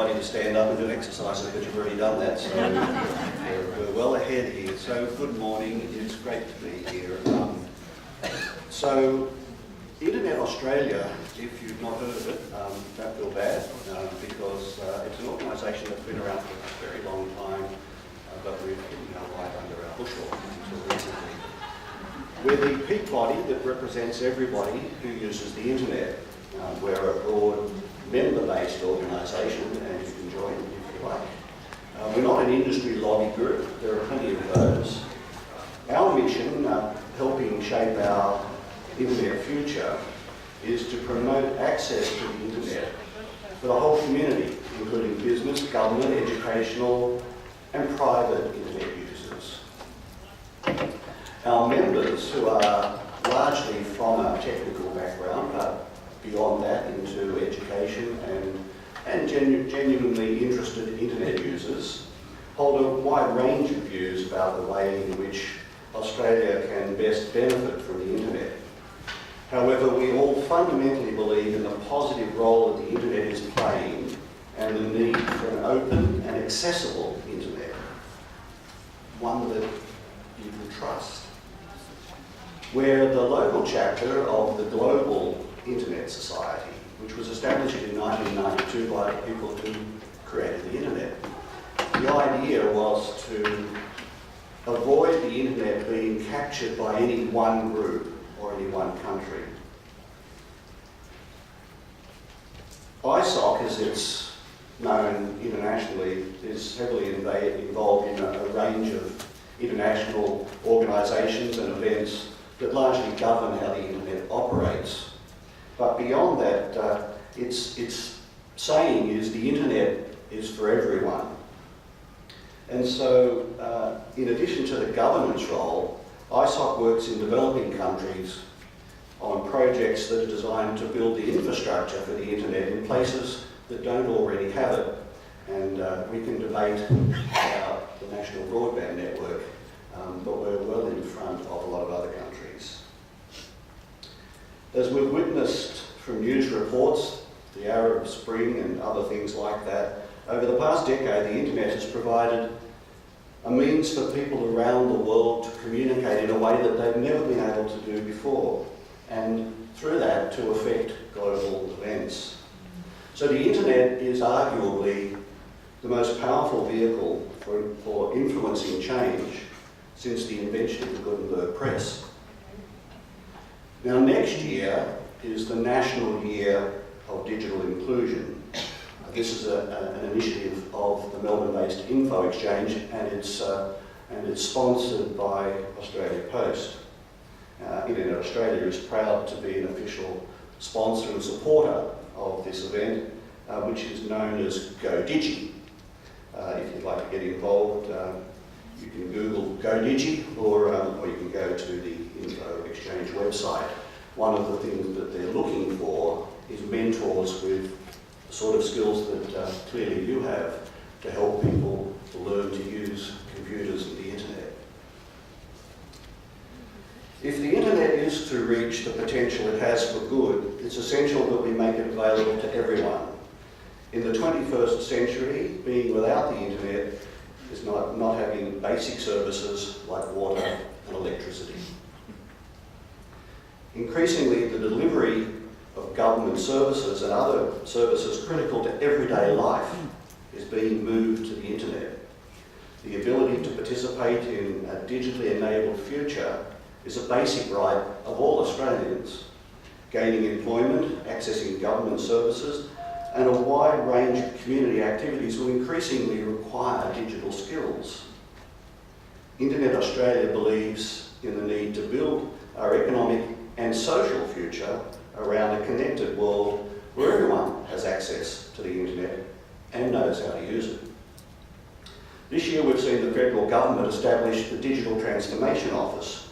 everybody to stand up and do exercises, but you've already done that, so we're well ahead here. So good morning, it's great to be here. So Internet Australia, if you've not heard of it, don't feel bad, because it's an organisation that's been around for a very long time, but we've hidden our light under our bushel until recently. We're the peak body that represents everybody who uses the internet. We're a broad member-based organisation, and you can join if you like. We're not an industry lobby group, there are plenty of those. Our mission, helping shape our internet future, is to promote access to the internet for the whole community, including business, government, educational and private internet users. Our members, who are largely from a technical background, but beyond that into education and genuinely interested internet users, hold a wide range of views about the way in which Australia can best benefit from the internet. However, we all fundamentally believe in the positive role that the internet is playing and the need for an open and accessible internet, one that you can trust. We're the local chapter of the Global Internet Society, which was established in 1992 by the people who created the internet. The idea was to avoid the internet being captured by any one group or any one country. ISOC, as it's known internationally, is heavily involved in a range of international organisations and events that largely govern how the internet operates. But beyond that, its saying is the internet is for everyone. And so, in addition to the governance role, ISOC works in developing countries on projects that are designed to build the infrastructure for the internet in places that don't already have it. And we can debate about the National Broadband Network, but we're well in front of a lot of other countries. As we've witnessed from news reports, the Arab Spring and other things like that, over the past decade the internet has provided a means for people around the world to communicate in a way that they've never been able to do before, and through that to affect global events. So the internet is arguably the most powerful vehicle for influencing change since the invention of the Gutenberg press. Now, next year is the National Year of Digital Inclusion. This is an initiative of the Melbourne-based Info Exchange, and it's sponsored by Australia Post. Internet Australia is proud to be an official sponsor and supporter of this event, which is known as GoDigi. If you'd like to get involved, you can Google GoDigi, or you can go to the Info Exchange website. One of the things that they're looking for is mentors with the sort of skills that clearly you have to help people to learn to use computers and the internet. If the internet is to reach the potential it has for good, it's essential that we make it available to everyone. In the 21st century, being without the internet is not having basic services like water and electricity. Increasingly, the delivery of government services and other services critical to everyday life is being moved to the internet. The ability to participate in a digitally enabled future is a basic right of all Australians. Gaining employment, accessing government services, and a wide range of community activities will increasingly require digital skills. Internet Australia believes in the need to build our economic and social future around a connected world where everyone has access to the internet and knows how to use it. This year we've seen the federal government establish the Digital Transformation Office.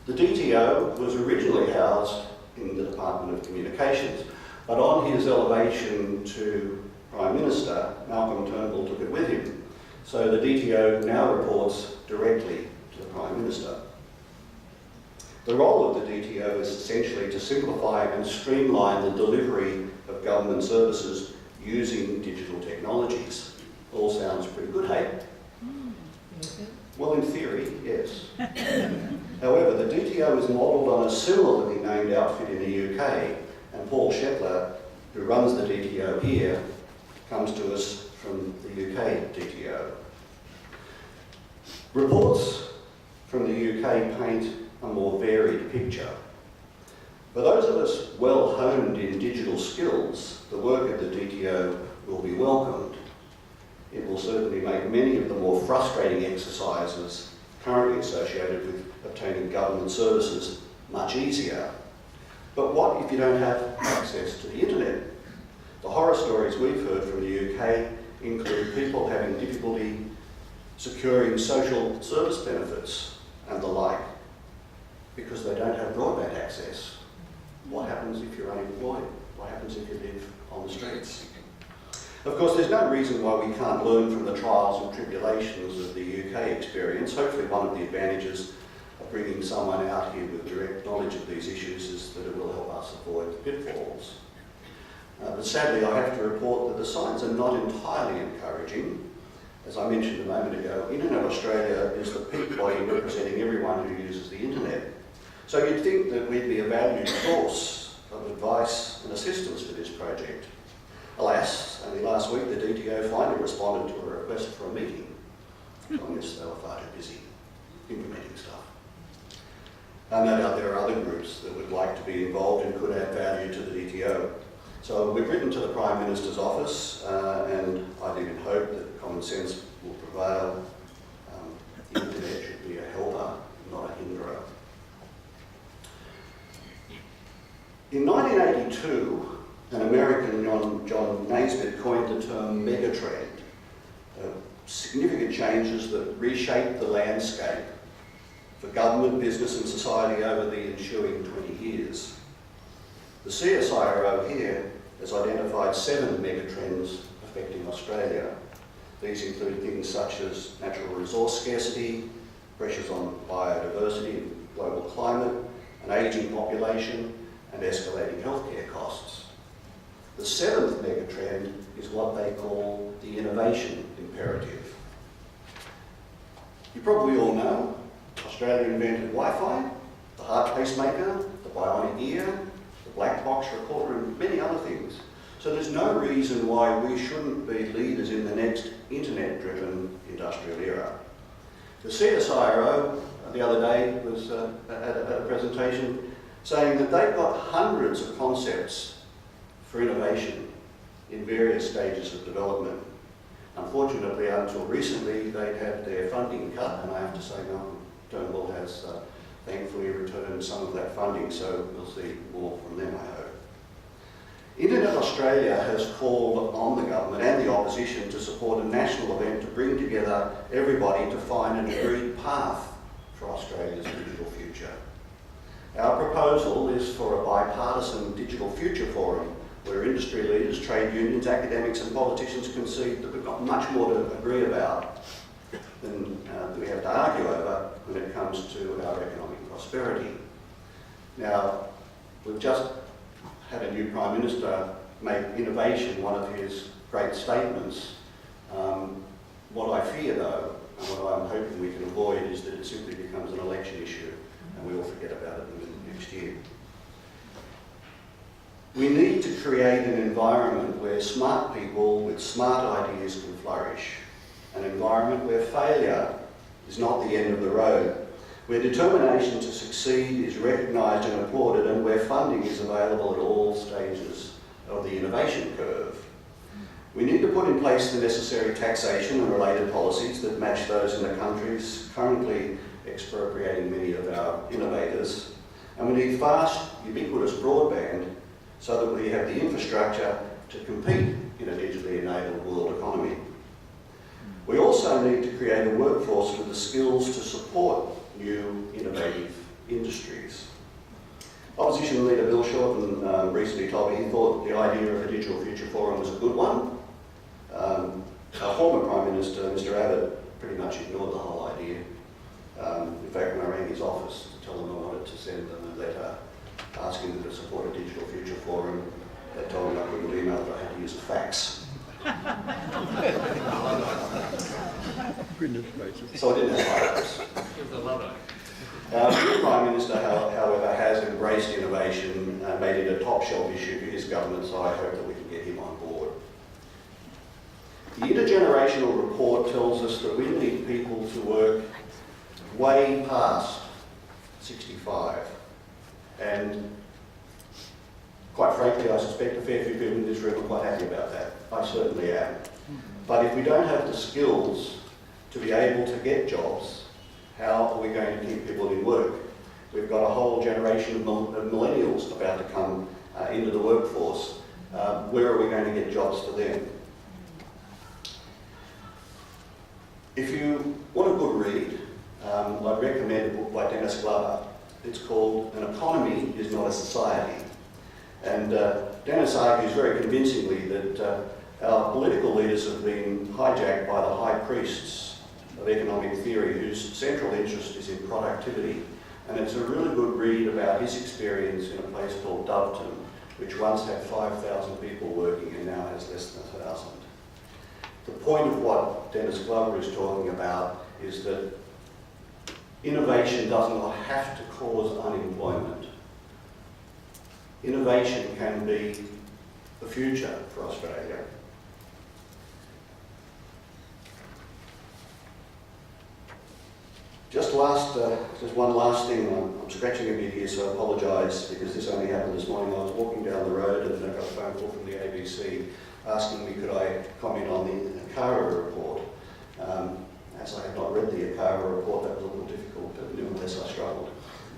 The DTO was originally housed in the Department of Communications, but on his elevation to Prime Minister, Malcolm Turnbull took it with him. So the DTO now reports directly to the Prime Minister. The role of the DTO is essentially to simplify and streamline the delivery of government services using digital technologies. All sounds pretty good, hey? Well, in theory, yes. However, the DTO is modelled on a similarly named outfit in the UK, and Paul Shetler, who runs the DTO here, comes to us from the UK DTO. Reports from the UK paint a more varied picture. For those of us well honed in digital skills, the work of the DTO will be welcomed. It will certainly make many of the more frustrating exercises currently associated with obtaining government services much easier. But what if you don't have access to the internet? The horror stories we've heard from the UK include people having difficulty securing social service benefits and the like because they don't have broadband access. What happens if you're unemployed? What happens if you live on the streets? Of course, there's no reason why we can't learn from the trials and tribulations of the UK experience. Hopefully one of the advantages of bringing someone out here with direct knowledge of these issues is that it will help us avoid the pitfalls. But sadly, I have to report that the signs are not entirely encouraging. As I mentioned a moment ago, Internet Australia is the peak body representing everyone who uses the internet. So you'd think that we'd be a valued source of advice and assistance for this project. Alas, only last week the DTO finally responded to a request for a meeting. I guess they were far too busy implementing stuff. No doubt there are other groups that would like to be involved and could add value to the DTO. So we've written to the Prime Minister's office and I even hope that common sense will prevail. The internet should be a helper, not a hinderer. In 1982, an American, John Naisbitt, coined the term megatrend, significant changes that reshaped the landscape for government, business and society over the ensuing 20 years. The CSIRO here has identified 7 megatrends affecting Australia. These include things such as natural resource scarcity, pressures on biodiversity and global climate, an ageing population and escalating healthcare costs. The 7th megatrend is what they call the innovation imperative. You probably all know Australia invented Wi-Fi, the heart pacemaker, the bionic ear, the black box recorder and many other things. So there's no reason why we shouldn't be leaders in the next internet-driven industrial era. The CSIRO the other day was at a presentation saying that they've got hundreds of concepts for innovation in various stages of development. Unfortunately, until recently, they'd had their funding cut, and I have to say Malcolm Turnbull has thankfully returned some of that funding, so we'll see more from them, I hope. Internet Australia has called on the government and the opposition to support a national event to bring together everybody to find an agreed path for Australia's digital future. Our proposal is for a bipartisan digital future forum where industry leaders, trade unions, academics and politicians concede that we've got much more to agree about than we have to argue over when it comes to our economic prosperity. Now, we've just had a new Prime Minister make innovation one of his great statements. What I fear though, and what I'm hoping we can avoid, is that it simply becomes an election issue and we all forget about it in the next year. We need to create an environment where smart people with smart ideas can flourish, an environment where failure is not the end of the road, where determination to succeed is recognised and applauded, and where funding is available at all stages of the innovation curve. We need to put in place the necessary taxation and related policies that match those in the countries currently expropriating many of our innovators, and we need fast, ubiquitous broadband so that we have the infrastructure to compete in a digitally enabled world economy. We also need to create a workforce with the skills to support new innovative industries. Opposition leader Bill Shorten recently told me he thought the idea of a Digital Future Forum was a good one. Our former Prime Minister, Mr Abbott, pretty much ignored the whole idea. In fact, when I rang his office to tell them I wanted to send them a letter asking them to support a Digital Future Forum, they told me I couldn't email, but I had to use a fax. Goodness gracious. So I didn't have hopes. The new Prime Minister, however, has embraced innovation and made it a top shelf issue for his government, so I hope that we can get him on board. The intergenerational report tells us that we need people to work way past 65. And quite frankly, I suspect a fair few people in this room are quite happy about that. I certainly am. But if we don't have the skills to be able to get jobs, how are we going to keep people in work? We've got a whole generation of millennials about to come into the workforce. Where are we going to get jobs for them? If you want a good read, I'd recommend a book by Dennis Glover. It's called An Economy is Not a Society. And Dennis argues very convincingly that our political leaders have been hijacked by the high priests of economic theory whose central interest is in productivity. And it's a really good read about his experience in a place called Doveton, which once had 5,000 people working and now has less than 1,000. The point of what Dennis Glover is talking about is that innovation does not have to cause unemployment. Innovation can be the future for Australia. Just one last thing. I'm scratching a bit here, so I apologise because this only happened this morning. I was walking down the road and I got a phone call from the ABC asking me could I comment on the ACARA report. As I had not read the ACARA report, that was a little difficult, but nevertheless I struggled.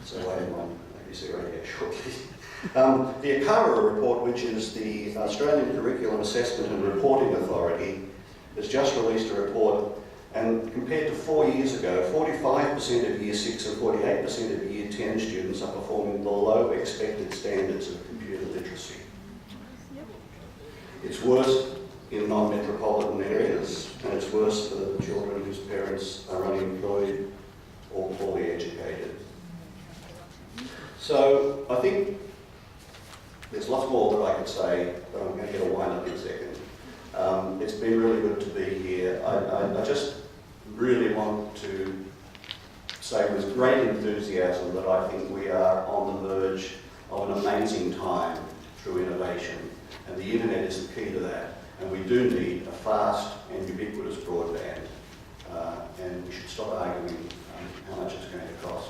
So I am on ABC Radio shortly. The ACARA report, which is the Australian Curriculum Assessment and Reporting Authority, has just released a report, and compared to 4 years ago, 45% of Year 6 and 48% of Year 10 students are performing below expected standards of computer literacy. It's worse in non-metropolitan areas, and it's worse for the children whose parents are unemployed or poorly educated. So I think there's lots more that I could say, but I'm going to get a wind up in a second. It's been really good to be here. I just really want to say with great enthusiasm that I think we are on the verge of an amazing time through innovation, and the internet is the key to that. And we do need a fast and ubiquitous broadband, and we should stop arguing how much it's going to cost.